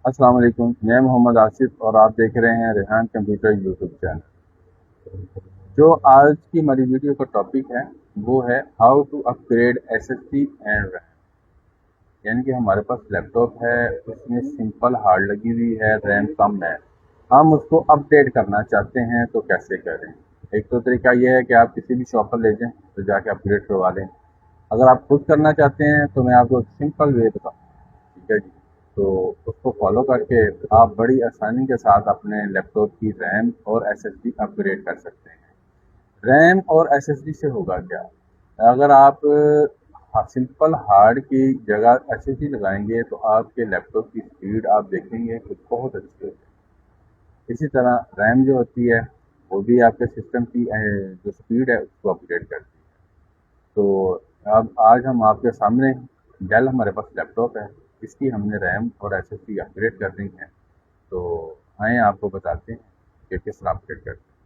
अस्सलाम वालेकुम। मैं मोहम्मद आसिफ और आप देख रहे हैं रेहान कंप्यूटर यूट्यूब चैनल। जो आज की हमारी वीडियो का टॉपिक है वो है how to upgrade SSD and RAM. यानी कि हमारे पास लैपटॉप है, उसमें सिंपल हार्ड लगी हुई है, रैम कम है, हम उसको अपडेट करना चाहते हैं तो कैसे करें। एक तो तरीका यह है कि आप किसी भी शॉप पर ले जाएं तो जाके अपग्रेड करवा लें। अगर आप खुद करना चाहते हैं तो मैं आपको एक सिंपल वे बताऊँ। ठीक है जी। तो उसको फॉलो करके आप बड़ी आसानी के साथ अपने लैपटॉप की रैम और एसएसडी अपग्रेड कर सकते हैं। रैम और एसएसडी से होगा क्या, अगर आप सिंपल हार्ड की जगह एसएसडी लगाएंगे तो आपके लैपटॉप की स्पीड आप देखेंगे कि बहुत अच्छी होती है। इसी तरह रैम जो होती है वो भी आपके सिस्टम की जो स्पीड है उसको अपग्रेड करती है। तो अब आज हम आपके सामने डेल हमारे पास लैपटॉप है, इसकी हमने रैम और एसएसडी अपग्रेड करनी है। तो आए आपको बताते हैं कि किस तरह अपग्रेड करते हैं।